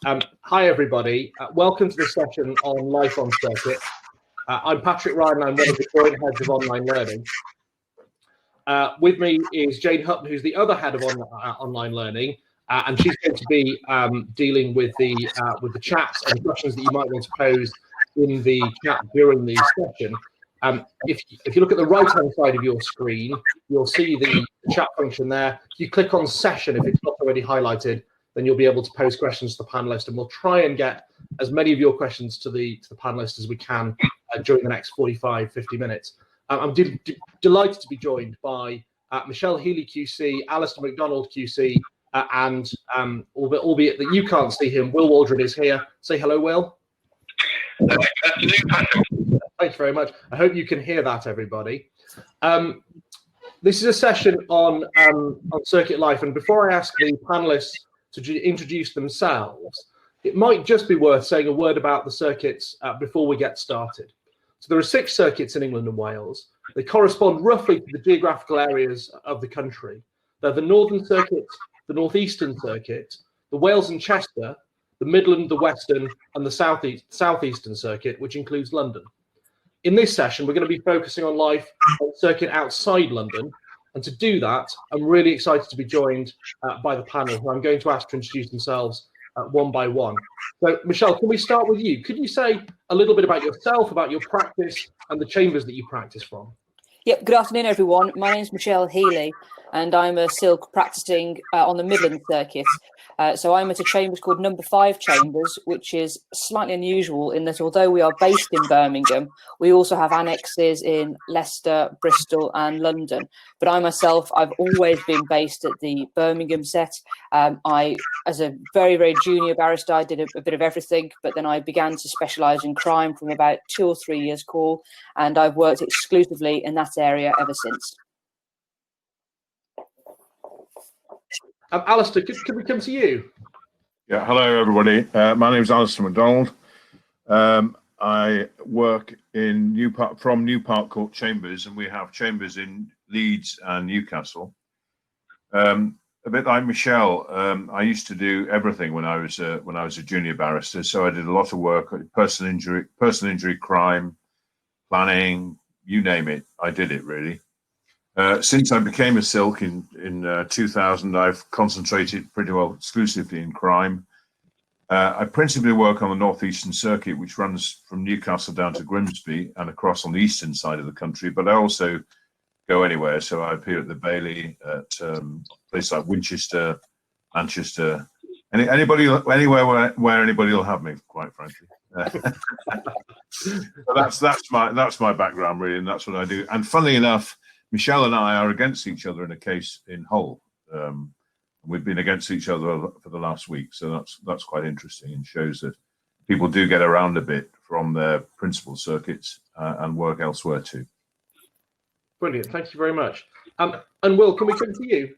Hi, everybody. Welcome to this session on Life on Circuit. I'm Patrick Ryan, and I'm one of the joint heads of online learning. With me is Jane Hutton, who's the other head of online learning, and she's going to be dealing with the chats and questions that you might want to pose in the chat during the session. If you look at the right-hand side of your screen, you'll see the chat function there. If you click on session, if it's not already highlighted, then you'll be able to pose questions to the panelist, and we'll try and get as many of your questions to the panelist as we can during the next 45, 50 minutes. I'm delighted to be joined by Michelle Healy QC, Alistair McDonald QC, and albeit that you can't see him, Will Waldron is here. Say hello, Will. Good afternoon, Patrick. Thanks very much. I hope you can hear that, everybody. This is a session on circuit life, and before I ask the panelists to introduce themselves, it might just be worth saying a word about the circuits before we get started. So there are 6 circuits in England and Wales. They correspond roughly to the geographical areas of the country. They're the Northern Circuit, the Northeastern Circuit, the Wales and Chester, the Midland, the Western, and the Southeastern Circuit, which includes London. In this session, we're going to be focusing on life on circuit outside London. And to do that, I'm really excited to be joined by the panel, who I'm going to ask to introduce themselves one by one. So, Michelle, can we start with you? Could you say a little bit about yourself, about your practice, and the chambers that you practice from? Yep, good afternoon, everyone. My name is Michelle Healy, and I'm a silk practicing on the Midland Circuit. So I'm at a chambers called Number 5 Chambers, which is slightly unusual in that although we are based in Birmingham, we also have annexes in Leicester, Bristol and London. But I myself, I've always been based at the Birmingham set. As a very, very junior barrister, I did a bit of everything, but then I began to specialise in crime from about 2 or 3 years call, and I've worked exclusively in that area ever since. Alistair, could we come to you? Yeah, hello everybody. My name is Alistair McDonald. I work in from New Park Court Chambers, and we have chambers in Leeds and Newcastle. A bit like Michelle, I used to do everything when I was a junior barrister. So I did a lot of work, personal injury, crime, planning, you name it. I did it really. Since I became a silk in 2000, I've concentrated pretty well exclusively in crime. I principally work on the Northeastern Circuit, which runs from Newcastle down to Grimsby and across on the eastern side of the country, but I also go anywhere. So I appear at the Bailey, at places like Winchester, Manchester, anywhere where anybody will have me, quite frankly. So that's my background really, and that's what I do. And funnily enough, Michelle and I are against each other in a case in Hull. We've been against each other for the last week, so that's quite interesting and shows that people do get around a bit from their principal circuits and work elsewhere too. Brilliant, thank you very much. And Will, can we come to you?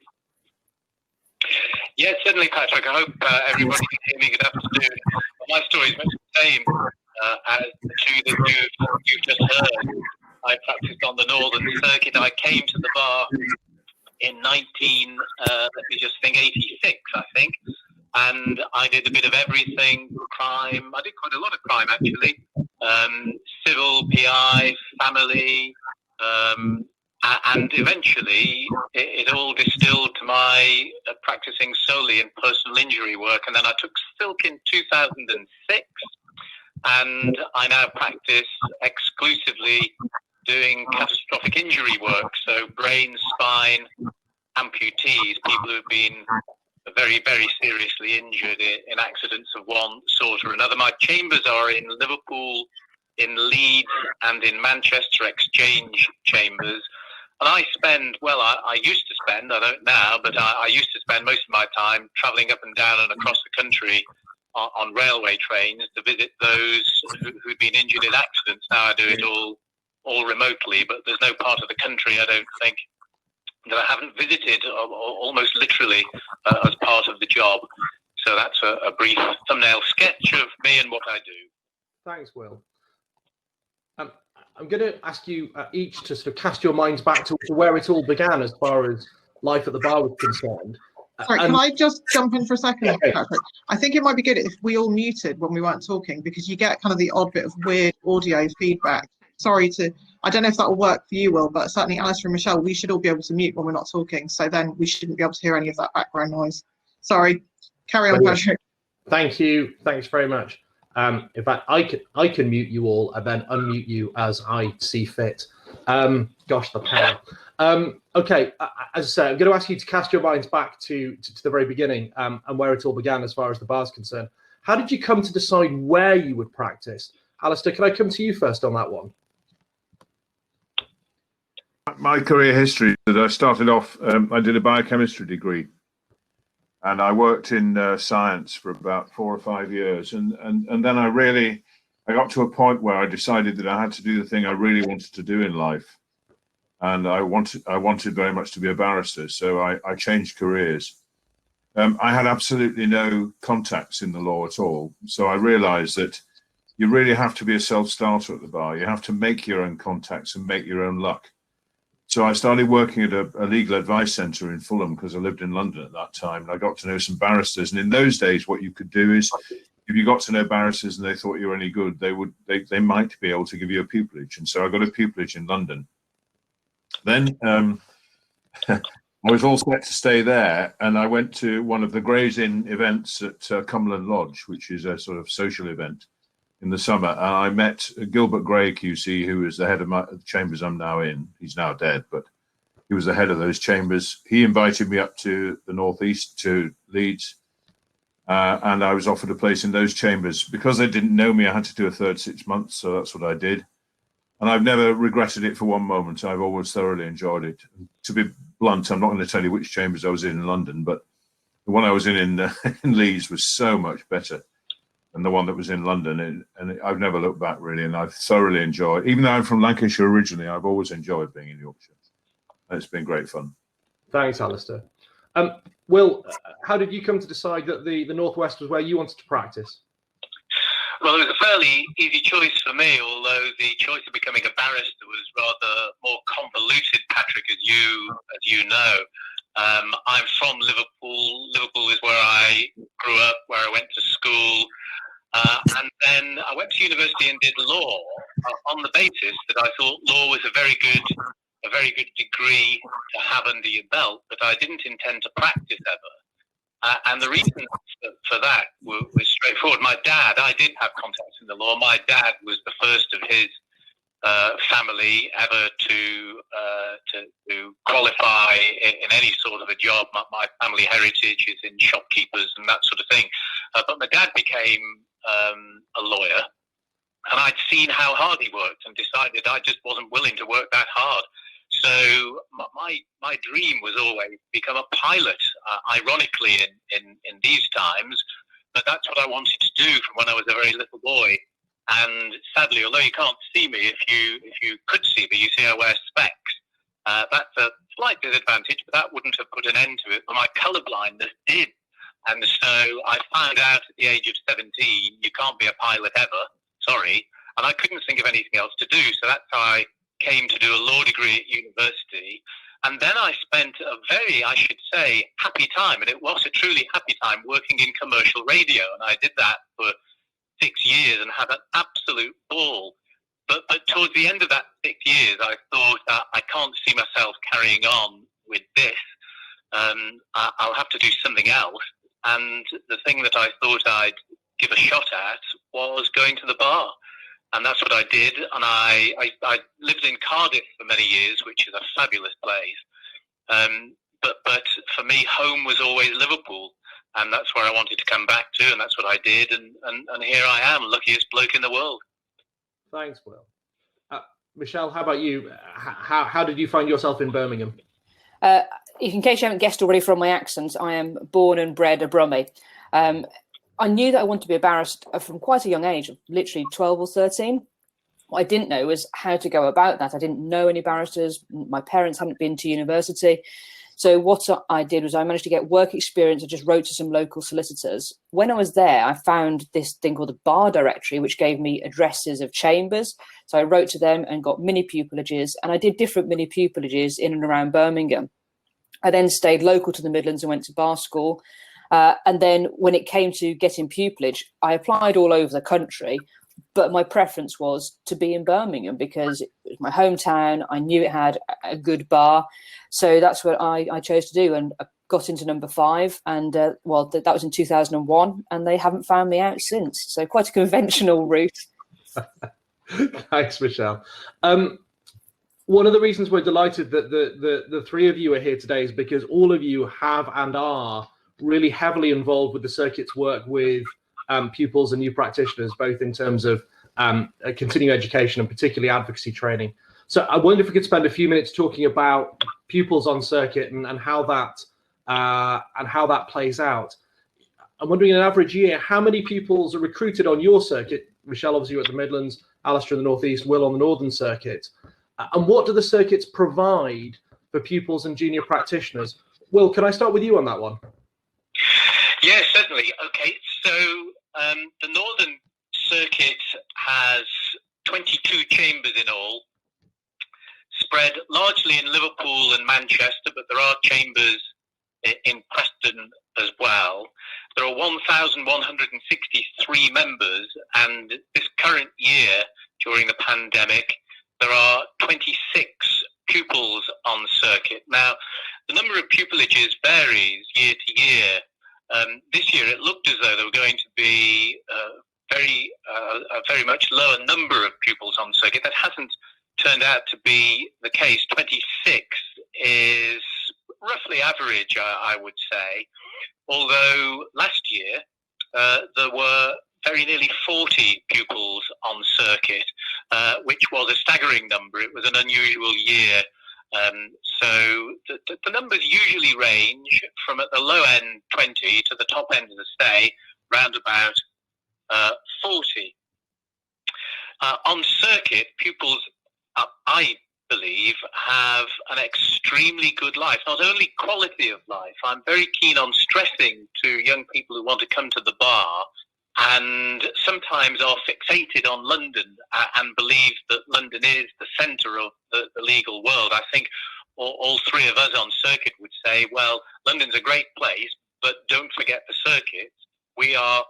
Yes, certainly, Patrick. I hope everybody can hear me. Good afternoon. My story is much the same as the two that you've just heard. I practiced on the Northern Circuit. I came to the bar in 86, I think. And I did a bit of everything, crime. I did quite a lot of crime, actually. Civil, PI, family. And eventually, it all distilled to my practicing solely in personal injury work. And then I took silk in 2006. And I now practice exclusively doing catastrophic injury work, so brain, spine, amputees, people who have been very, very seriously injured in accidents of one sort or another. My chambers are in Liverpool, in Leeds, and in Manchester Exchange chambers. And I used to spend, I don't now, but I used to spend most of my time travelling up and down and across the country on railway trains to visit those who'd been injured in accidents. Now I do it all remotely, but there's no part of the country, I don't think, that I haven't visited almost literally as part of the job. So that's a brief thumbnail sketch of me and what I do. Thanks, Will. I'm going to ask you each to sort of cast your minds back to where it all began as far as life at the bar was concerned. Sorry, can I just jump in for a second, Patrick? I think it might be good if we all muted when we weren't talking, because you get kind of the odd bit of weird audio feedback. I don't know if that will work for you, Will, but certainly Alistair and Michelle, we should all be able to mute when we're not talking. So then we shouldn't be able to hear any of that background noise. Sorry. Carry on, Patrick. Thank you. Thanks very much. In fact, I can mute you all and then unmute you as I see fit. Gosh, the power. Okay, as I say, I'm going to ask you to cast your minds back to the very beginning and where it all began as far as the bar is concerned. How did you come to decide where you would practice? Alistair, can I come to you first on that one? My career history, that I started off, I did a biochemistry degree, and I worked in science for about 4 or 5 years, and then I got to a point where I decided that I had to do the thing I really wanted to do in life, and I wanted very much to be a barrister, so I changed careers. I had absolutely no contacts in the law at all, so I realised that you really have to be a self-starter at the bar. You have to make your own contacts and make your own luck. So I started working at a legal advice centre in Fulham, because I lived in London at that time, and I got to know some barristers. And in those days, what you could do is, if you got to know barristers and they thought you were any good, they might be able to give you a pupillage. And so I got a pupillage in London. Then I was all set to stay there, and I went to one of the Gray's Inn events at Cumberland Lodge, which is a sort of social event in the summer, and I met Gilbert Gray QC, who is the head of the chambers I'm now in. He's now dead, but he was the head of those chambers. He invited me up to the northeast, to Leeds, and I was offered a place in those chambers. Because they didn't know me, I had to do a third 6 months, so that's what I did. And I've never regretted it for one moment. I've always thoroughly enjoyed it. To be blunt, I'm not going to tell you which chambers I was in London, but the one I was in Leeds was so much better than the one that was in London, and I've never looked back, really, and I've thoroughly enjoyed. Even though I'm from Lancashire originally, I've always enjoyed being in Yorkshire. It's been great fun. Thanks, Alistair. Will, how did you come to decide that the Northwest was where you wanted to practice? Well, it was a fairly easy choice for me, although the choice of becoming a barrister was rather more convoluted, Patrick, as you know. I'm from Liverpool. Liverpool is where I grew up, where I went to school. And then I went to university and did law on the basis that I thought law was a very good degree to have under your belt, but I didn't intend to practice ever. And the reason for that was straightforward. My dad, I did have contacts in the law. My dad was the first of his family ever to qualify in any sort of a job. My family heritage is in shopkeepers and that sort of thing. But my dad became a lawyer, and I'd seen how hard he worked and decided I just wasn't willing to work that hard. So my dream was always to become a pilot, ironically in these times, but that's what I wanted to do from when I was a very little boy. And sadly, although you can't see me, if you could see me, you see I wear specs. That's a slight disadvantage, but that wouldn't have put an end to it. But my colour blindness did. And so I found out at the age of 17, you can't be a pilot ever, sorry. And I couldn't think of anything else to do. So that's how I came to do a law degree at university. And then I spent a very, I should say, happy time. And it was a truly happy time working in commercial radio. And I did that for 6 years and had an absolute ball. But towards the end of that 6 years, I thought I can't see myself carrying on with this. I'll have to do something else. And the thing that I thought I'd give a shot at was going to the bar. And that's what I did. And I lived in Cardiff for many years, which is a fabulous place. But for me, home was always Liverpool. And that's where I wanted to come back to. And that's what I did. And here I am, luckiest bloke in the world. Thanks, Will. Michelle, how about you? How did you find yourself in Birmingham? In case you haven't guessed already from my accent, I am born and bred a Brummie. I knew that I wanted to be a barrister from quite a young age, literally 12 or 13. What I didn't know was how to go about that. I didn't know any barristers. My parents hadn't been to university. So what I did was I managed to get work experience. I just wrote to some local solicitors. When I was there, I found this thing called the Bar Directory, which gave me addresses of chambers. So I wrote to them and got mini pupillages, and I did different mini pupillages in and around Birmingham. I then stayed local to the Midlands and went to bar school. And then when it came to getting pupillage, I applied all over the country, but my preference was to be in Birmingham because it was my hometown. I knew it had a good bar. So that's what I chose to do, and I got into number 5. And that was in 2001, and they haven't found me out since. So quite a conventional route. Thanks, Michelle. One of the reasons we're delighted that the 3 of you are here today is because all of you have and are really heavily involved with the circuit's work with pupils and new practitioners, both in terms of continuing education and particularly advocacy training. So I wonder if we could spend a few minutes talking about pupils on circuit and how that plays out. I'm wondering, in an average year, how many pupils are recruited on your circuit? Michelle, obviously, you're at the Midlands, Alistair in the Northeast, Will on the Northern Circuit. And what do the circuits provide for pupils and junior practitioners? Will, can I start with you on that one? Yes, certainly. Okay, so the Northern Circuit has 22 chambers in all, spread largely in Liverpool and Manchester, but there are chambers in Preston as well. There are 1,163 members, and this current year, during the pandemic, there are 26 pupils on the circuit. Now, the number of pupillages varies year to year. This year, it looked as though there were going to be a very much lower number of pupils on the circuit. That hasn't turned out to be the case. 26 is roughly average, I would say. Although last year, there were very nearly 40 pupils on circuit, which was a staggering number. It was an unusual year. So the numbers usually range from at the low end 20 to the top end of the stay, round about 40. On circuit, pupils, I believe, have an extremely good life, not only quality of life. I'm very keen on stressing to young people who want to come to the bar and sometimes are fixated on London and believe that London is the centre of the legal world. I think all 3 of us on circuit would say, well, London's a great place, but don't forget the circuit. We are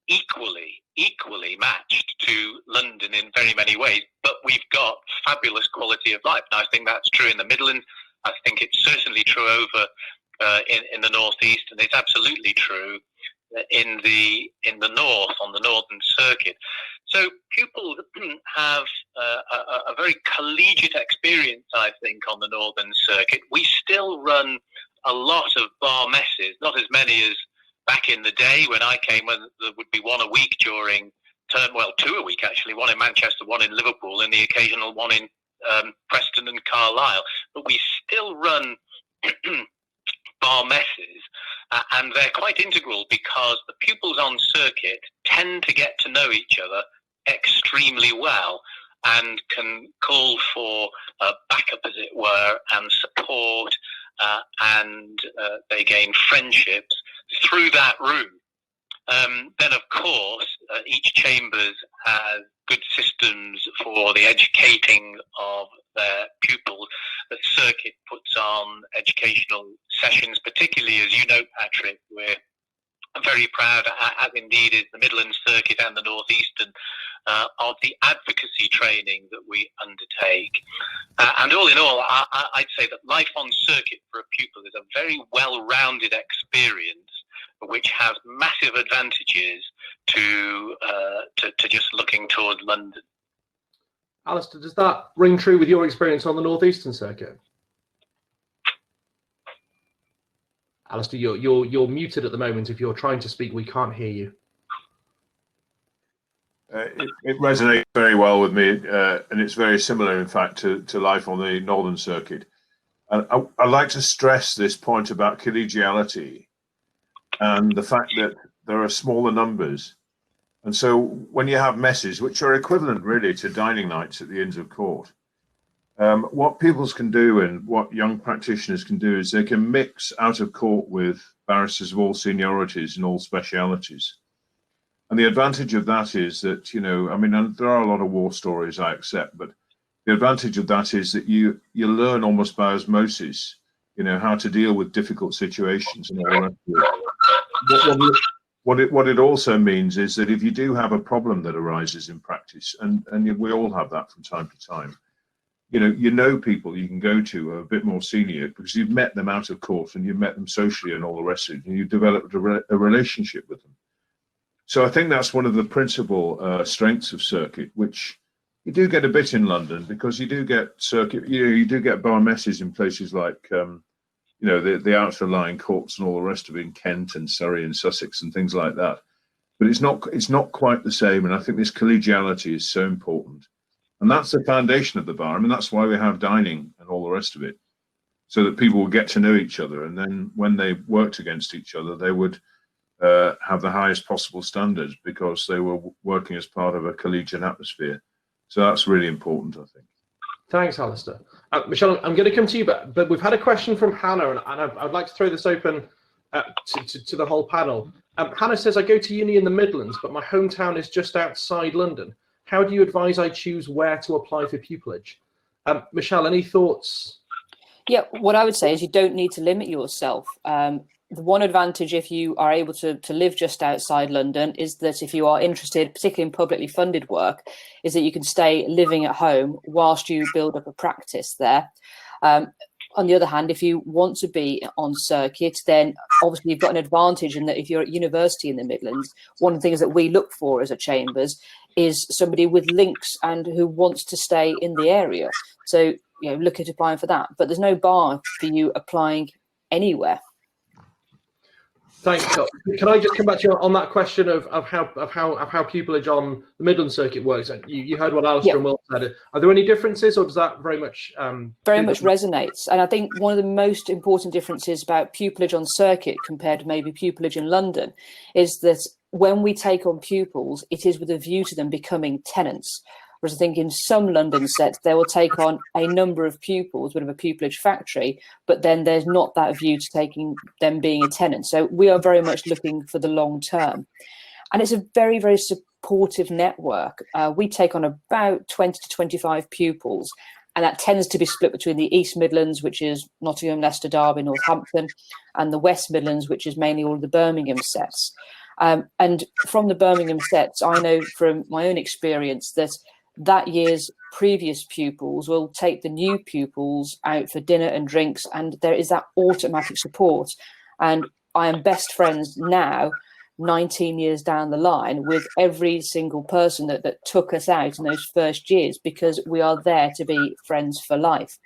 equally matched to London in very many ways, but we've got fabulous quality of life. And I think that's true in the Midlands. I think it's certainly true over in the Northeast, and it's absolutely true in the North, on the Northern Circuit. So pupils have a very collegiate experience, I think, on the Northern Circuit. We still run a lot of bar messes, not as many as back in the day when I came, when there would be 1 a week during term, well, 2 a week actually, 1 in Manchester, 1 in Liverpool, and the occasional 1 in Preston and Carlisle. But we still run bar messes, and they're quite integral because the pupils on circuit tend to get to know each other extremely well and can call for backup, as it were, and support, and they gain friendships through that room. Then, of course, each chambers has good systems for the educating of their pupils. The circuit puts on educational sessions, particularly, as you know, Patrick, we're very proud, as indeed is the Midlands Circuit and the Northeastern, of the advocacy training that we undertake. And all in all, I'd say that life on circuit for a pupil is a very well-rounded experience, which has massive advantages to just looking towards London. Alistair, does that ring true with your experience on the Northeastern Circuit? Alistair, you're muted at the moment. If you're trying to speak, we can't hear you. It resonates very well with me, and it's very similar, in fact, to life on the Northern Circuit. And I'd like to stress this point about collegiality and the fact that there are smaller numbers. And so when you have messes, which are equivalent really to dining nights at the Inns of Court, what pupils can do and what young practitioners can do is they can mix out of court with barristers of all seniorities and all specialities. And the advantage of that is that, you know, I mean, there are a lot of war stories, I accept, but the advantage of that is that you learn almost by osmosis you know, how to deal with difficult situations and all the rest of it. What it also means is that if you do have a problem that arises in practice, and we all have that from time to time, you know people you can go to who are a bit more senior because you've met them out of court and you've met them socially and all the rest of it, and you've developed a relationship with them. So I think that's one of the principal strengths of circuit, which you do get a bit in London, because you do get circuit, you do get bar messes in places like, the outer line courts and all the rest of it in Kent and Surrey and Sussex and things like that. But it's not quite the same. And I think this collegiality is so important. And that's the foundation of the bar. I mean, that's why we have dining and all the rest of it, so that people will get to know each other. And then when they worked against each other, they would have the highest possible standards because they were working as part of a collegiate atmosphere. So that's really important, I think. Thanks, Alistair. Michelle, I'm going to come to you, but we've had a question from Hannah, and I'd like to throw this open to the whole panel. Hannah says, I go to uni in the Midlands, but my hometown is just outside London. How do you advise I choose where to apply for pupillage? Michelle, any thoughts? Yeah, what I would say is you don't need to limit yourself. The one advantage if you are able to live just outside London is that if you are interested, particularly in publicly funded work, is that you can stay living at home whilst you build up a practice there. On the other hand, if you want to be on circuit, then obviously you've got an advantage in that if you're at university in the Midlands, one of the things that we look for as a Chambers is somebody with links and who wants to stay in the area. So, look at applying for that. But there's no bar for you applying anywhere. Thanks, Scott. Can I just come back to you on that question of how pupillage on the Midland circuit works? You heard what Alistair and Will said. Are there any differences, or does that very much resonates? And I think one of the most important differences about pupillage on circuit compared to maybe pupillage in London is that when we take on pupils, it is with a view to them becoming tenants. Whereas I think in some London sets, they will take on a number of pupils, bit of a pupillage factory, but then there's not that view to taking them being a tenant. So we are very much looking for the long term. And it's a very, very supportive network. We take on about 20 to 25 pupils, and that tends to be split between the East Midlands, which is Nottingham, Leicester, Derby, Northampton, and the West Midlands, which is mainly all of the Birmingham sets. And from the Birmingham sets, I know from my own experience that year's previous pupils will take the new pupils out for dinner and drinks, and there is that automatic support. And I am best friends now, 19 years down the line, with every single person that took us out in those first years, because we are there to be friends for life.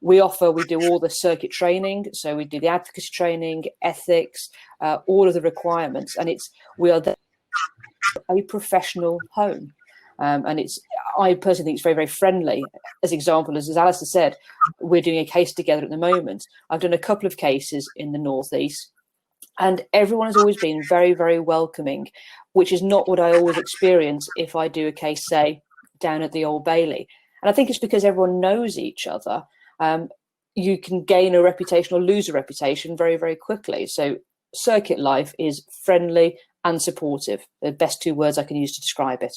We do all the circuit training, so we do the advocacy training, ethics, all of the requirements, and we are there a professional home. And I personally think it's very, very friendly. As example, as Alistair said, we're doing a case together at the moment. I've done a couple of cases in the Northeast, and everyone has always been very, very welcoming, which is not what I always experience if I do a case, say, down at the Old Bailey. And I think it's because everyone knows each other. You can gain a reputation or lose a reputation very, very quickly. So circuit life is friendly and supportive. The best two words I can use to describe it.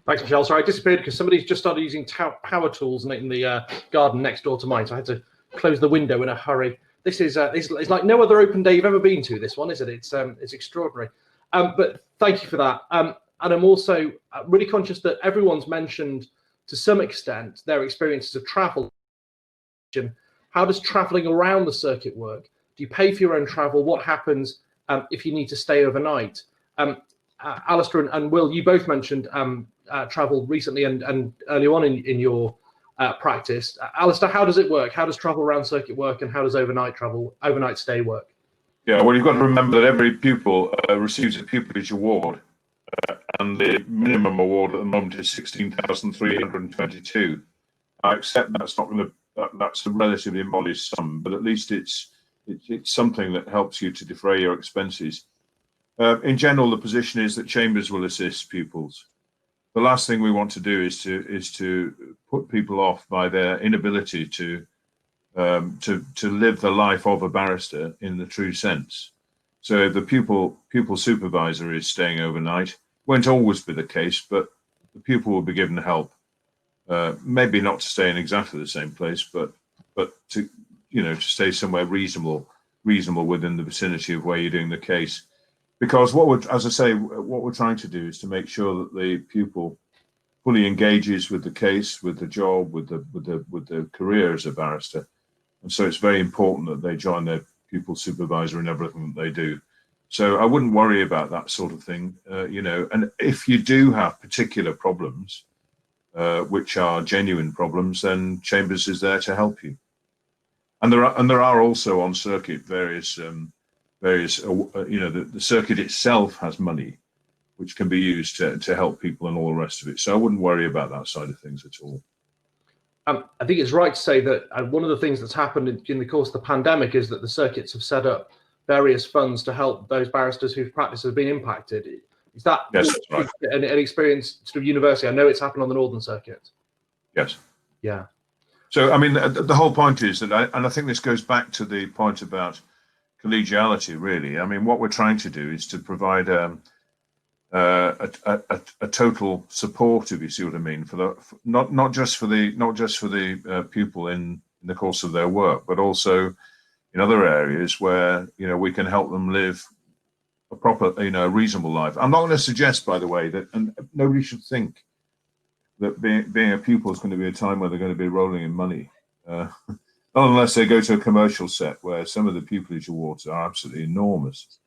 Thanks, Michelle. Sorry, I disappeared because somebody's just started using power tools in the garden next door to mine, so I had to close the window in a hurry. This is it's like no other open day you've ever been to. This one, isn't it? It's extraordinary. But thank you for that. And I'm also really conscious that everyone's mentioned to some extent their experiences of travel. How does traveling around the circuit work? Do you pay for your own travel? What happens if you need to stay overnight? Alistair and Will, you both mentioned travel recently and early on in your practice. Alistair, how does it work? How does travel around circuit work, and how does overnight stay work? Yeah, well, you've got to remember that every pupil receives a pupillage award, and the minimum award at the moment is 16,322. I accept that's not going to. That's a relatively modest sum, but at least it's something that helps you to defray your expenses. In general, the position is that Chambers will assist pupils. The last thing we want to do is to put people off by their inability to live the life of a barrister in the true sense. So if the pupil supervisor is staying overnight, won't always be the case, but the pupil will be given help. Maybe not to stay in exactly the same place, but to to stay somewhere reasonable within the vicinity of where you're doing the case. Because what we're trying to do is to make sure that the pupil fully engages with the case, with the job, with the career as a barrister. And so it's very important that they join their pupil supervisor in everything that they do. So I wouldn't worry about that sort of thing, and if you do have particular problems, which are genuine problems, then Chambers is there to help you. And there are also on circuit various the circuit itself has money which can be used to help people and all the rest of it. So I wouldn't worry about that side of things at all. I think it's right to say that one of the things that's happened in the course of the pandemic is that the circuits have set up various funds to help those barristers whose practice has been impacted. Is that yes, right. an experience sort of university? I know it's happened on the Northern Circuit. Yes. Yeah. So, I mean, the whole point is that, I think this goes back to the point about collegiality, really. I mean, what we're trying to do is to provide a total support, if you see what I mean, not just for the pupil in the course of their work, but also in other areas where we can help them live a proper, reasonable life. I'm not going to suggest, by the way, that, and nobody should think that being a pupil is going to be a time where they're going to be rolling in money, not unless they go to a commercial set where some of the pupillage awards are absolutely enormous.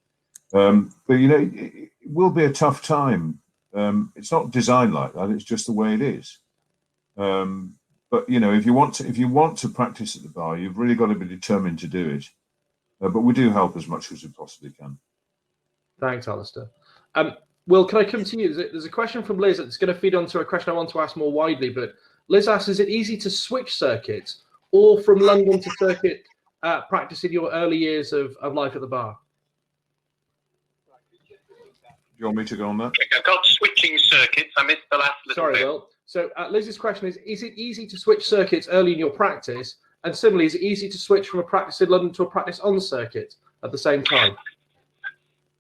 But it will be a tough time. It's not designed like that. It's just the way it is. But if you want to practice at the bar, you've really got to be determined to do it. But we do help as much as we possibly can. Thanks, Alistair. Will, can I come to you? There's a question from Liz that's going to feed onto a question I want to ask more widely. But Liz asks, is it easy to switch circuits or from London to circuit practice in your early years of life at the bar? Do you want me to go on that? I've got switching circuits. I missed the last little bit. Sorry, Will. So Liz's question is it easy to switch circuits early in your practice? And similarly, is it easy to switch from a practice in London to a practice on circuit at the same time?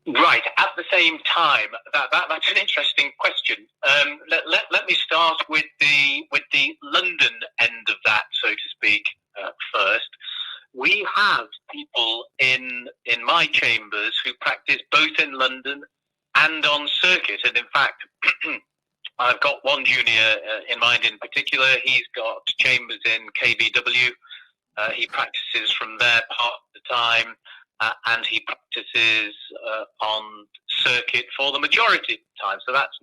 Right, at the same time. That's an interesting question. Let me start with the London end of that, so to speak, first. We have people in my chambers who practice both in London and on circuit, and in fact, I've got one junior in mind in particular. He's got chambers in KBW. He practices from there part of the time, and he practices on circuit for the majority of the time. So that's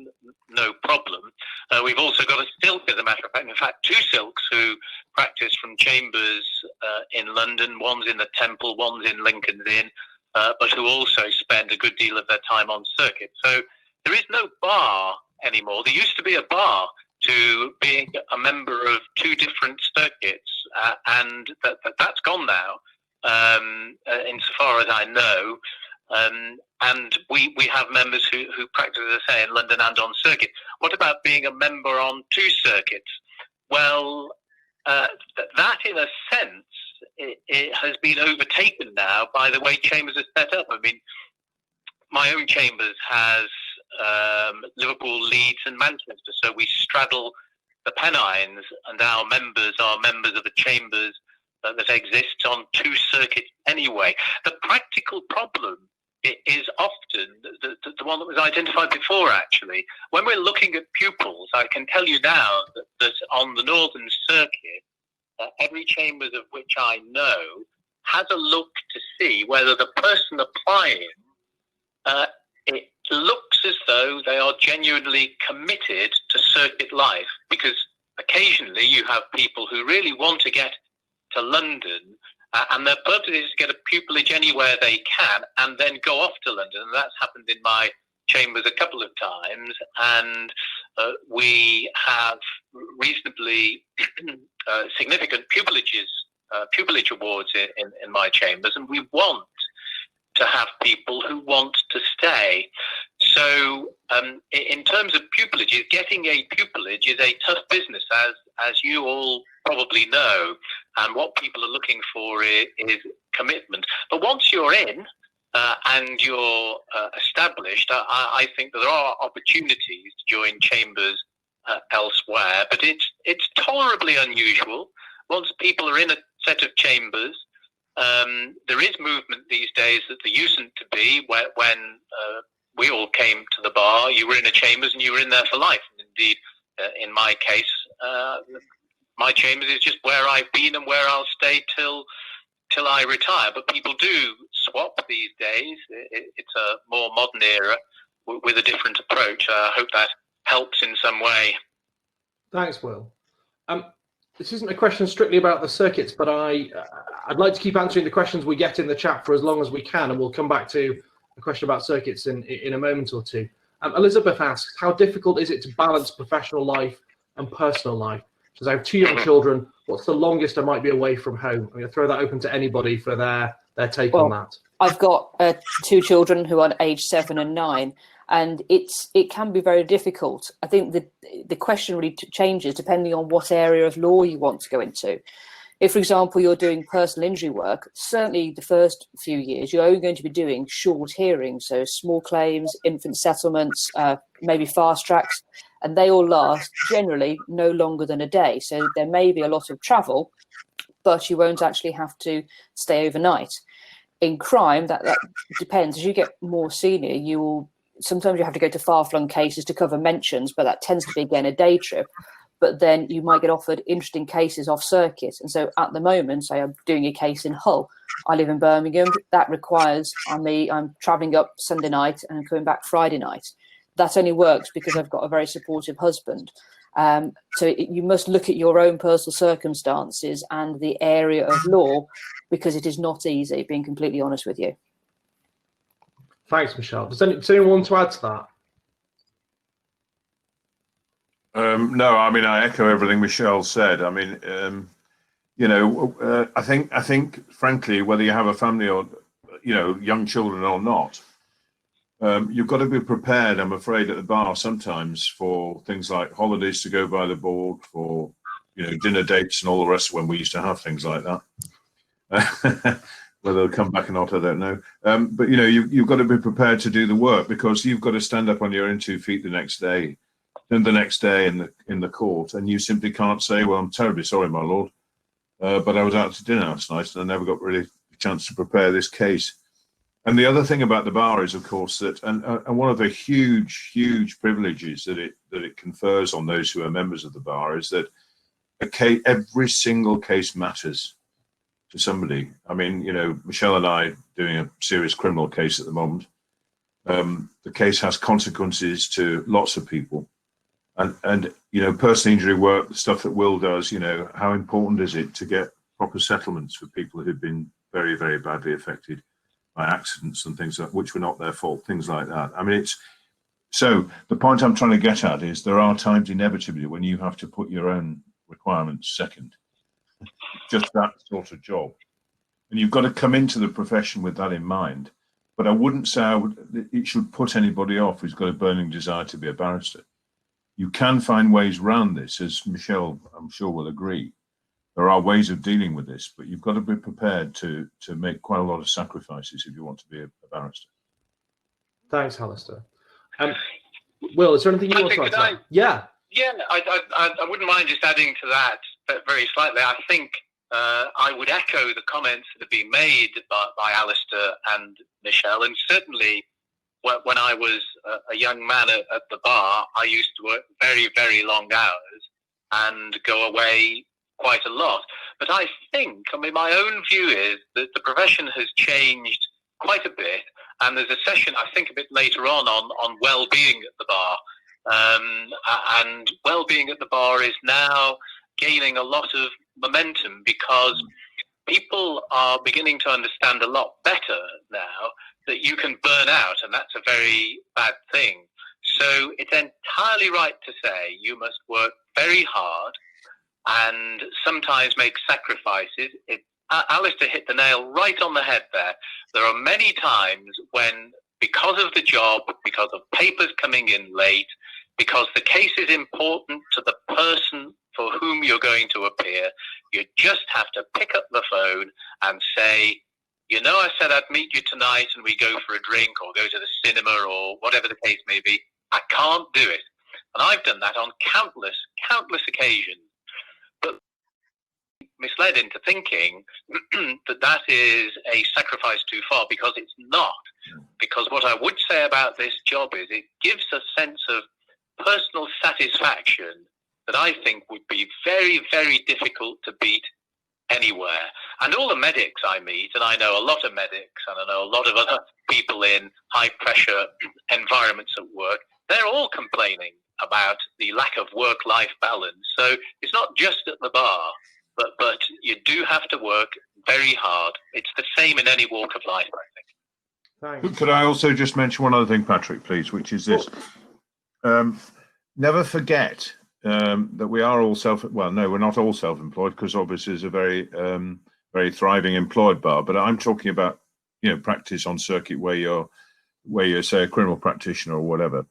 no problem. We've also got a Silk, as a matter of fact. In fact, two Silks who practice from chambers in London. One's in the Temple, one's in Lincoln's Inn, but who also spend a good deal of their time on circuit. So there is no bar anymore. There used to be a bar to being a member of two different circuits, and that's gone now, insofar as I know. And we have members who practice, as I say, in London and on circuit. What about being a member on two circuits? Well, that in a sense, it has been overtaken now by the way chambers are set up. I mean, my own chambers has Liverpool, Leeds and Manchester, so we straddle the Pennines, and our members are members of the chambers that exists on two circuits anyway. The practical problem is often the one that was identified before, actually. When we're looking at pupils, I can tell you now that on the Northern Circuit, every chambers of which I know has a look to see whether the person applying, it looks as though they are genuinely committed to circuit life, because occasionally you have people who really want to get to London, and their purpose is to get a pupillage anywhere they can and then go off to London. And that's happened in my chambers a couple of times, and we have reasonably significant pupillage awards in my chambers, and we want to have people who want to stay. So in terms of pupillages, getting a pupillage is a tough business, as you all probably know, and what people are looking for is commitment. But once you're in and you're established, I think that there are opportunities to join chambers elsewhere, but it's tolerably unusual. Once people are in a set of chambers, There is movement these days that there used to be when we all came to the bar. You were in a chambers and you were in there for life. And indeed, in my case, my chambers is just where I've been and where I'll stay till I retire. But people do swap these days. It's a more modern era with a different approach. I hope that helps in some way. Thanks, Will. This isn't a question strictly about the circuits, but I'd like to keep answering the questions we get in the chat for as long as we can, and we'll come back to a question about circuits in a moment or two. Elizabeth asks, how difficult is it to balance professional life and personal life? She says, I have 2 young children. What's the longest I might be away from home? I'm going to throw that open to anybody for their take on that. I've got 2 children who are age 7 and 9. And it can be very difficult. I think the question really changes depending on what area of law you want to go into. If, for example, you're doing personal injury work, certainly the first few years, you're only going to be doing short hearings, so small claims, infant settlements, maybe fast tracks, and they all last generally no longer than a day. So there may be a lot of travel, but you won't actually have to stay overnight. In crime, that depends. As you get more senior, sometimes you have to go to far-flung cases to cover mentions, but that tends to be, again, a day trip. But then you might get offered interesting cases off circuit. And so at the moment, say I'm doing a case in Hull. I live in Birmingham. That requires I'm travelling up Sunday night and I'm coming back Friday night. That only works because I've got a very supportive husband. You must look at your own personal circumstances and the area of law, because it is not easy, being completely honest with you. Thanks, Michelle. Does anyone want to add to that? No, I mean, I echo everything Michelle said. I mean, I think, frankly, whether you have a family or, young children or not, you've got to be prepared, I'm afraid, at the bar sometimes for things like holidays to go by the board, for, dinner dates and all the rest of when we used to have things like that. Whether they'll come back or not, I don't know. But, you've got to be prepared to do the work, because you've got to stand up on your own 2 feet the next day in the court, and you simply can't say, well, I'm terribly sorry, my lord, but I was out to dinner last night and I never got really a chance to prepare this case. And the other thing about the bar is, of course, that and one of the huge privileges that it confers on those who are members of the bar is that every single case matters to somebody. I mean, Michelle and I doing a serious criminal case at the moment. The case has consequences to lots of people. And personal injury work, the stuff that Will does, how important is it to get proper settlements for people who've been very, very badly affected by accidents and things which were not their fault, things like that. I mean, so the point I'm trying to get at is there are times inevitably when you have to put your own requirements second. Just that sort of job. And you've got to come into the profession with that in mind. But I wouldn't say it should put anybody off who's got a burning desire to be a barrister. You can find ways around this, as Michelle, I'm sure, will agree. There are ways of dealing with this, but you've got to be prepared to make quite a lot of sacrifices if you want to be a barrister. Thanks, Alistair. Will, is there anything you want to add? Yeah. Yeah, I wouldn't mind just adding to that very slightly. I think I would echo the comments that have been made by Alistair and Michelle, and certainly when I was a young man at the bar, I used to work very, very long hours and go away quite a lot. But I think, my own view is that the profession has changed quite a bit, and there's a session, I think, a bit later on well-being at the bar. And well-being at the bar is now gaining a lot of momentum because people are beginning to understand a lot better now that you can burn out, and that's a very bad thing. So it's entirely right to say you must work very hard and sometimes make sacrifices. Alistair hit the nail right on the head there. There are many times when, because of the job, because of papers coming in late, because the case is important to the person for whom you're going to appear, you just have to pick up the phone and say, I said I'd meet you tonight and we go for a drink or go to the cinema or whatever the case may be. I can't do it. And I've done that on countless occasions. But misled into thinking that is a sacrifice too far, because it's not. Because what I would say about this job is it gives a sense of personal satisfaction that I think would be very, very difficult to beat anywhere. And all the medics I meet, and I know a lot of medics, and I know a lot of other people in high pressure environments at work, they're all complaining about the lack of work-life balance. So it's not just at the bar, but you do have to work very hard. It's the same in any walk of life, I think. Thanks. Could I also just mention one other thing, Patrick, please, which is this. Never forget that we are all we're not all self-employed, because obviously it's a very, very thriving employed bar. But I'm talking about, practice on circuit where you're, say, a criminal practitioner or whatever.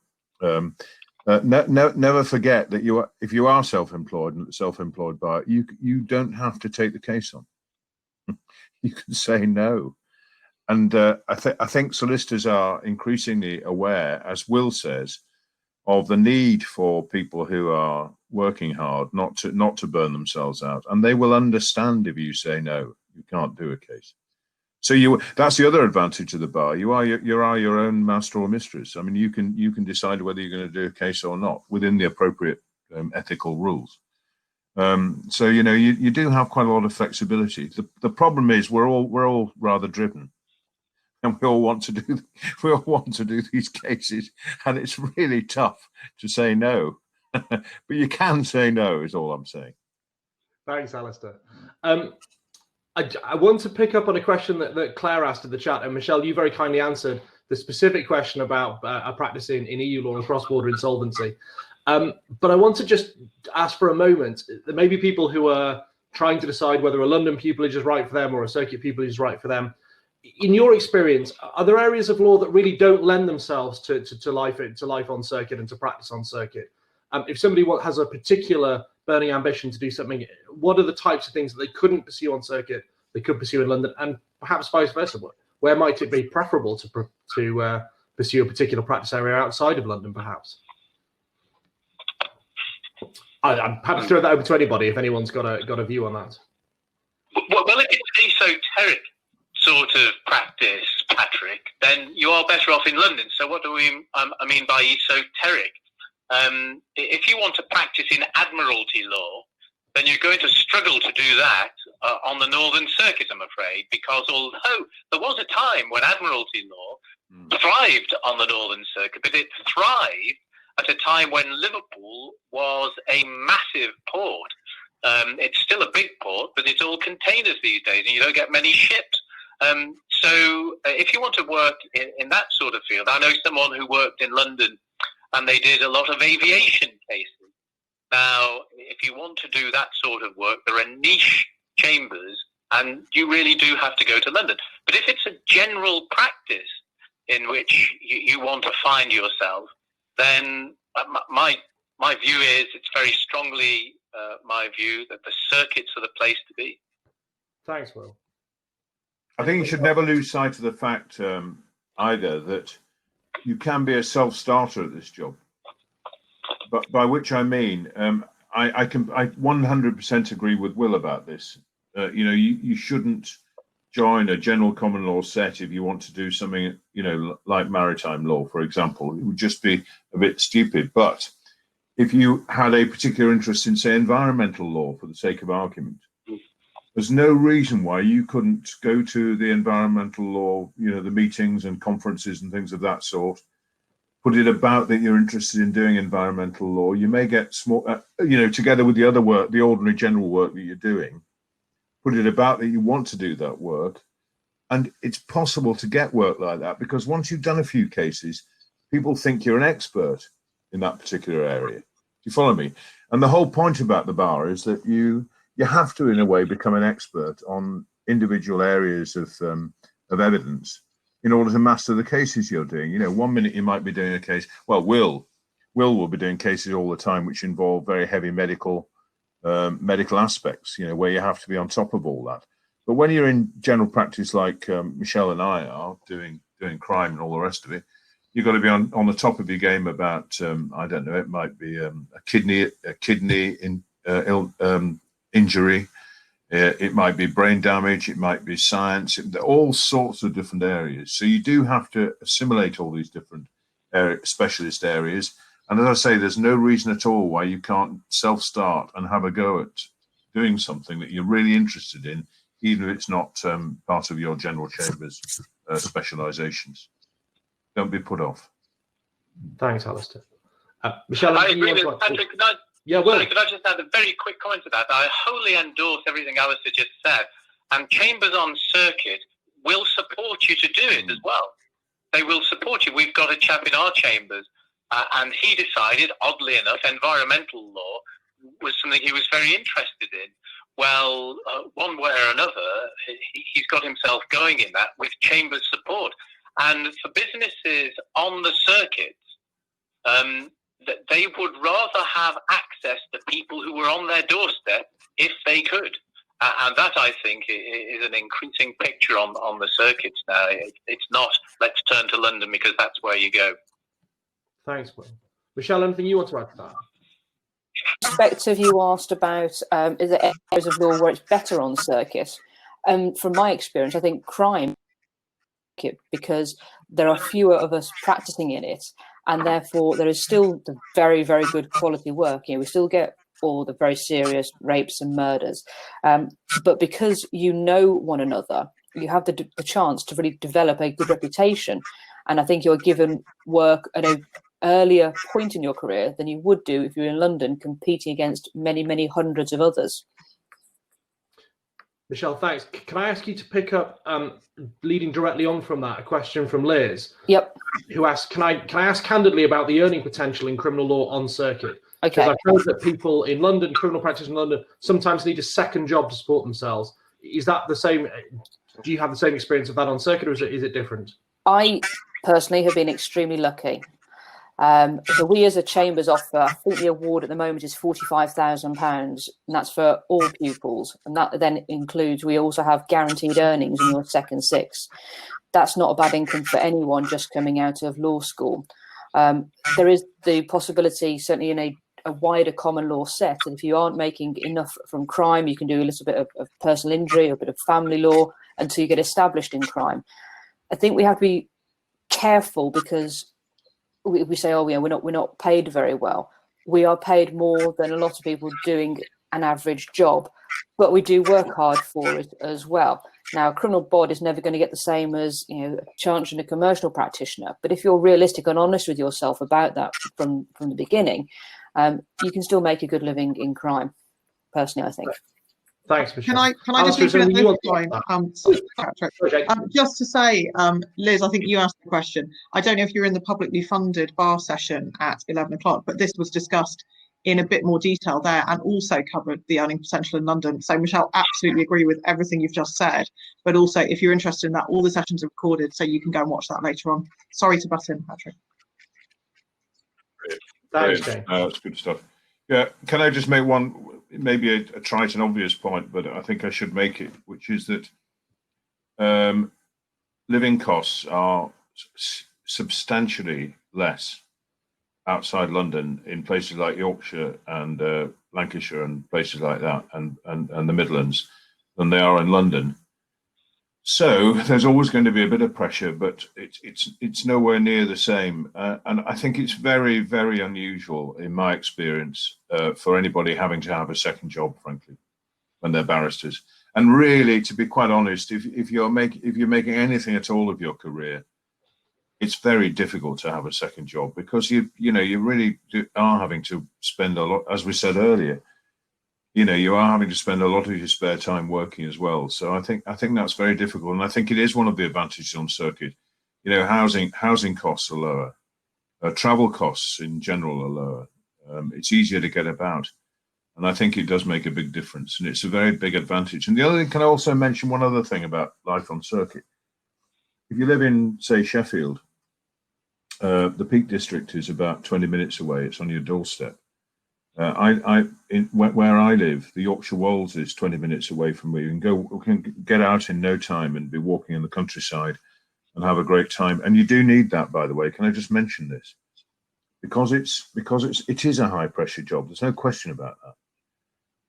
Never forget that if you are self-employed and self-employed bar, you don't have to take the case on. You can say no. And I think solicitors are increasingly aware, as Will says, of the need for people who are working hard not to burn themselves out, and they will understand if you say no, you can't do a case. So that's the other advantage of the bar. You are your own master or mistress. I mean, you can decide whether you're going to do a case or not within the appropriate ethical rules. So you do have quite a lot of flexibility. The problem is we're all rather driven. And we all want to do these cases, and it's really tough to say no. But you can say no, is all I'm saying. Thanks, Alistair. I want to pick up on a question that Claire asked in the chat, and Michelle, you very kindly answered the specific question about a practice in EU law and cross-border insolvency. But I want to just ask for a moment. There may be people who are trying to decide whether a London pupillage is right for them or a circuit pupillage is right for them. In your experience, are there areas of law that really don't lend themselves to life on circuit and to practice on circuit? If somebody has a particular burning ambition to do something, what are the types of things that they couldn't pursue on circuit they could pursue in London, and perhaps vice versa? Where might it be preferable to pursue a particular practice area outside of London, perhaps? I'm happy to throw that over to anybody if anyone's got a view on that. Well, if it's esoteric sort of practice, Patrick, then you are better off in London. So what do I mean by esoteric? If you want to practice in admiralty law, then you're going to struggle to do that on the Northern Circuit, I'm afraid, because although there was a time when admiralty law thrived on the Northern Circuit, but it thrived at a time when Liverpool was a massive port. It's still a big port, but it's all containers these days, and you don't get many ships. So if you want to work in that sort of field, I know someone who worked in London and they did a lot of aviation cases. Now, if you want to do that sort of work, there are niche chambers and you really do have to go to London. But if it's a general practice in which you want to find yourself, then my view is it's very strongly my view that the circuits are the place to be. Thanks, Will. I think you should never lose sight of the fact either that you can be a self-starter at this job. But by which I mean, I 100% agree with Will about this. You shouldn't join a general common law set if you want to do something, like maritime law, for example. It would just be a bit stupid. But if you had a particular interest in, say, environmental law, for the sake of argument, there's no reason why you couldn't go to the environmental law, the meetings and conferences and things of that sort. Put it about that you're interested in doing environmental law. You may get small, together with the other work, the ordinary general work that you're doing. Put it about that you want to do that work. And it's possible to get work like that because once you've done a few cases, people think you're an expert in that particular area. Do you follow me? And the whole point about the bar is that you have to, in a way, become an expert on individual areas of evidence in order to master the cases you're doing. 1 minute you might be doing a case. Well, Will will be doing cases all the time which involve very heavy medical aspects, where you have to be on top of all that. But when you're in general practice like Michelle and I are doing crime and all the rest of it, you've got to be on the top of your game about I don't know, it might be a kidney injury. It might be brain damage, it might be science, all sorts of different areas. So you do have to assimilate all these different specialist areas. And as I say, there's no reason at all why you can't self-start and have a go at doing something that you're really interested in, even if it's not part of your general chambers specialisations. Don't be put off. Thanks, Alistair. Michelle, I agree with Patrick. Could I just add a very quick comment to that? I wholly endorse everything Alistair just said. And chambers on circuit will support you to do it as well. They will support you. We've got a chap in our chambers, and he decided, oddly enough, environmental law was something he was very interested in. Well, one way or another, he's got himself going in that with chambers support. And for businesses on the circuits, they would rather have access to people who were on their doorstep if they could. And that, I think, is an increasing picture on the circuits now. It's not, let's turn to London because that's where you go. Thanks, Will. Michelle, anything you want to add to that? Perspective you asked about, is there areas of law where it's better on circuit? From my experience, I think crime, because there are fewer of us practicing in it, and therefore there is still the very, very good quality work. We still get all the very serious rapes and murders, but because you know one another, you have the chance to really develop a good reputation, and I think you're given work at an earlier point in your career than you would do if you're in London competing against many, many hundreds of others. Michelle, thanks. Can I ask you to pick up, leading directly on from that, a question from Liz? Yep. Who asked, can I ask candidly about the earning potential in criminal law on circuit? Okay. Because I've heard that people in London, criminal practice in London, sometimes need a second job to support themselves. Is that the same? Do you have the same experience of that on circuit, or is it different? I personally have been extremely lucky. So we as a chambers offer, I think the award at the moment is £45,000, and that's for all pupils. And that then includes, we also have guaranteed earnings in your second six. That's not a bad income for anyone just coming out of law school. There is the possibility, certainly in a wider common law set, that if you aren't making enough from crime, you can do a little bit of personal injury, a bit of family law until you get established in crime. I think we have to be careful because we say, oh, yeah, we're not paid very well. We are paid more than a lot of people doing an average job, but we do work hard for it as well. Now, a criminal bod is never going to get the same as a chancellor and a commercial practitioner. But if you're realistic and honest with yourself about that from the beginning, you can still make a good living in crime. Personally, I think. Thanks, Michelle. Can I just leave it at this point, Patrick? Just to say, Liz, I think you asked the question. I don't know if you're in the publicly funded bar session at 11 o'clock, but this was discussed in a bit more detail there and also covered the earning potential in London. So, Michelle, absolutely agree with everything you've just said. But also, if you're interested in that, all the sessions are recorded, so you can go and watch that later on. Sorry to butt in, Patrick. Thanks, Jane. That's good stuff. Yeah, can I just make one, maybe a trite and obvious point, but I think I should make it, which is that living costs are substantially less outside London in places like Yorkshire and Lancashire and places like that, and the Midlands, than they are in London. So there's always going to be a bit of pressure, but it's nowhere near the same. And I think it's very, very unusual, in my experience, for anybody having to have a second job, frankly, when they're barristers. And really, to be quite honest, if you're making anything at all of your career, it's very difficult to have a second job because you really are having to spend a lot, as we said earlier. You are having to spend a lot of your spare time working as well. So I think that's very difficult, and I think it is one of the advantages on circuit. Housing costs are lower, travel costs in general are lower. It's easier to get about, and I think it does make a big difference, and it's a very big advantage. And the other thing, can I also mention one other thing about life on circuit? If you live in, say, Sheffield, the Peak District is about 20 minutes away. It's on your doorstep. Where I live, the Yorkshire Wolds is 20 minutes away from me. We can get out in no time and be walking in the countryside and have a great time. And you do need that, by the way. Can I just mention this? Because it is a high pressure job. There's no question about that.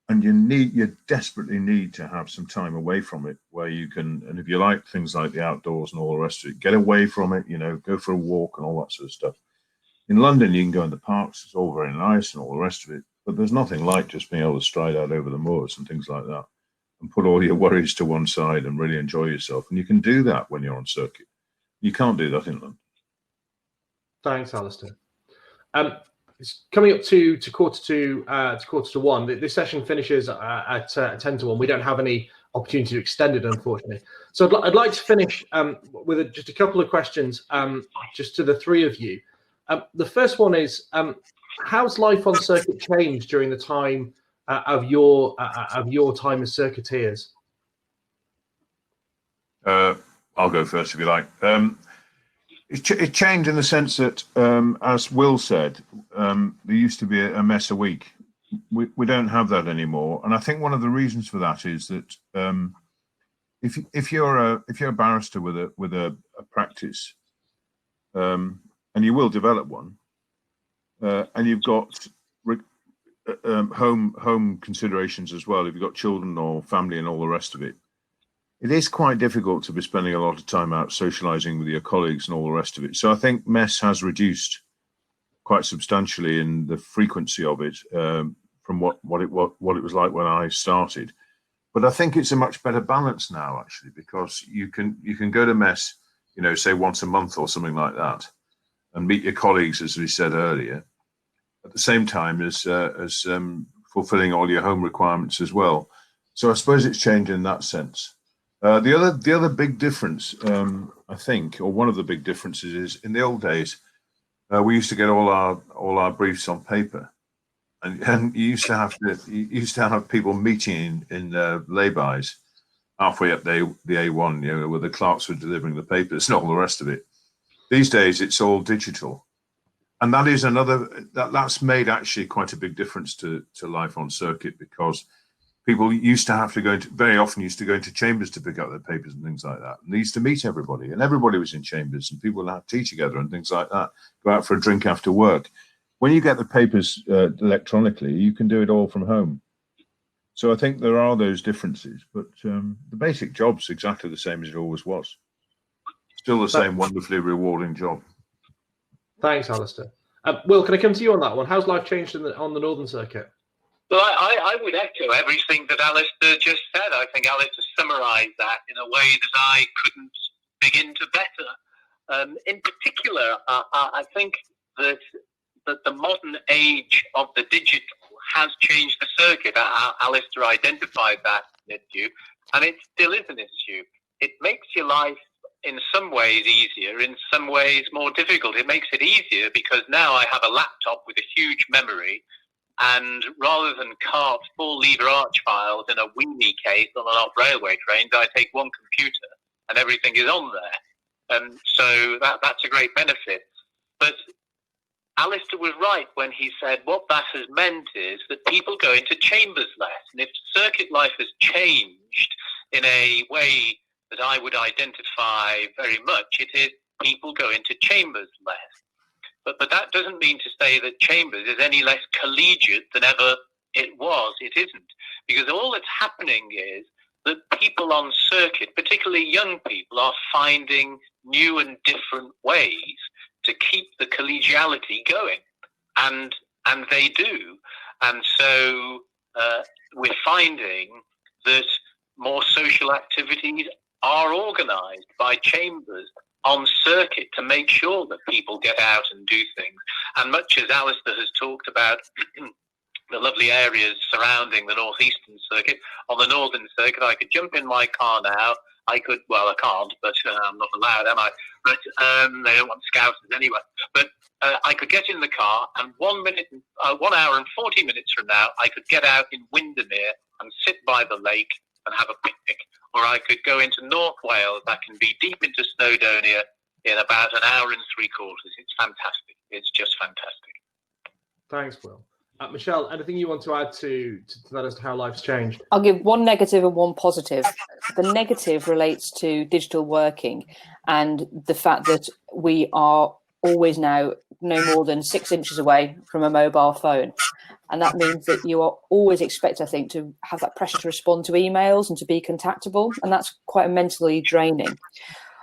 and you desperately need to have some time away from it where you can, and if you like things like the outdoors and all the rest of it, get away from it, go for a walk and all that sort of stuff. In London, you can go in the parks, it's all very nice and all the rest of it, but there's nothing like just being able to stride out over the moors and things like that and put all your worries to one side and really enjoy yourself. And you can do that when you're on circuit. You can't do that in London. Thanks, Alistair. It's coming up to quarter to one. This session finishes at 10 to 1. We don't have any opportunity to extend it, unfortunately. So I'd like to finish with just a couple of questions, just to the three of you. The first one is, how's life on circuit changed during the time of your time as circuiteers? I'll go first if you like. It changed in the sense that, as Will said, there used to be a mess a week. We don't have that anymore, and I think one of the reasons for that is that if you're a barrister with a practice, and you will develop one, and you've got home considerations as well. If you've got children or family and all the rest of it. It is quite difficult to be spending a lot of time out socializing with your colleagues and all the rest of it. So I think mess has reduced quite substantially in the frequency of it from what it was like when I started. But I think it's a much better balance now, actually, because you can go to mess, say once a month or something like that, and meet your colleagues, as we said earlier, at the same time as fulfilling all your home requirements as well. So I suppose it's changed in that sense. The other big difference, I think, or one of the big differences is in the old days, we used to get all our briefs on paper, and you used to have people meeting in lay-bys halfway up the A1, where the clerks were delivering the papers and all the rest of it. These days, it's all digital, and that is that's made actually quite a big difference to life on circuit, because people very often used to go into chambers to pick up their papers and things like that. And they used to meet everybody, and everybody was in chambers, and people would have tea together and things like that, go out for a drink after work. When you get the papers electronically, you can do it all from home. So I think there are those differences, but the basic job's exactly the same as it always was. Still the same wonderfully rewarding job. Thanks, Alistair. Will, can I come to you on that one? How's life changed on the Northern Circuit? Well, I would echo everything that Alistair just said. I think Alistair summarised that in a way that I couldn't begin to better. In particular, I think that the modern age of the digital has changed the circuit. Alistair identified that issue, and it still is an issue. It makes your life in some ways easier, in some ways more difficult. It makes it easier because now I have a laptop with a huge memory, and rather than cart 4 lever arch files in a weenie case on and off railway trains, I take one computer and everything is on there. So that's a great benefit. But Alistair was right when he said what that has meant is that people go into chambers less. And if circuit life has changed in a way that I would identify very much, it is people go into chambers less. But that doesn't mean to say that chambers is any less collegiate than ever it was. It isn't. Because all that's happening is that people on circuit, particularly young people, are finding new and different ways to keep the collegiality going. And they do. And so we're finding that more social activities are organised by chambers on circuit to make sure that people get out and do things. And much as Alistair has talked about the lovely areas surrounding the northeastern circuit, on the northern circuit, I could jump in my car now. I can't, but I'm not allowed, am I? But they don't want scousers anyway. But I could get in the car, and 1 hour and 40 minutes from now, I could get out in Windermere and sit by the lake and have a picnic. Or I could go into North Wales. I can be deep into Snowdonia in about an hour and 3/4. It's fantastic. It's just fantastic. Thanks, Will. Michelle, anything you want to add to that as to how life's changed? I'll give one negative and one positive. The negative relates to digital working and the fact that we are always now no more than 6 inches away from a mobile phone. And that means that you are always expected, I think, to have that pressure to respond to emails and to be contactable. And that's quite mentally draining.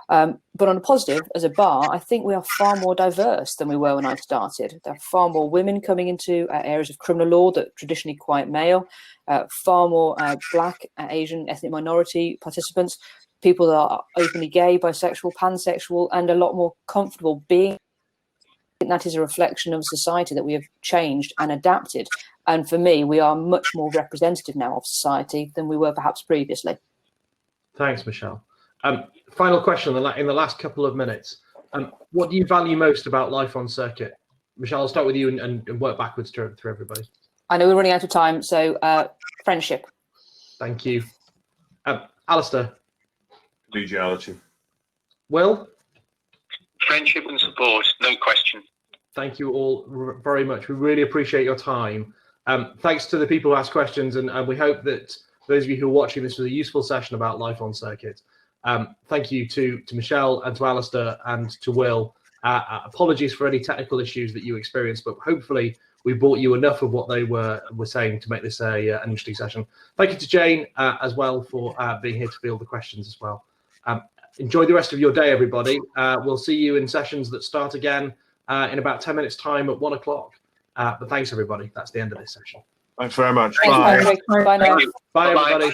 But on a positive, as a bar, I think we are far more diverse than we were when I started. There are far more women coming into areas of criminal law that are traditionally quite male, far more Black, Asian, ethnic minority participants, people that are openly gay, bisexual, pansexual, and a lot more comfortable being. I think that is a reflection of society, that we have changed and adapted. And for me, we are much more representative now of society than we were perhaps previously. Thanks, Michelle. Final question in the last couple of minutes. What do you value most about life on circuit? Michelle, I'll start with you and work backwards through everybody. I know we're running out of time, so friendship. Thank you. Alistair. Collegiality. Will? Friendship and support, no question. Thank you all very much. We really appreciate your time. Thanks to the people who asked questions, and we hope that those of you who are watching, this was a useful session about life on circuit. Thank you to Michelle and to Alistair and to Will. Apologies for any technical issues that you experienced, but hopefully we brought you enough of what they were saying to make this an interesting session. Thank you to Jane as well for being here to field the questions as well. Enjoy the rest of your day, everybody. We'll see you in sessions that start again in about 10 minutes time at 1 o'clock. But thanks, everybody. That's the end of this session. Thanks very much. Thanks, Bye. Patrick. Bye now. Bye, everybody.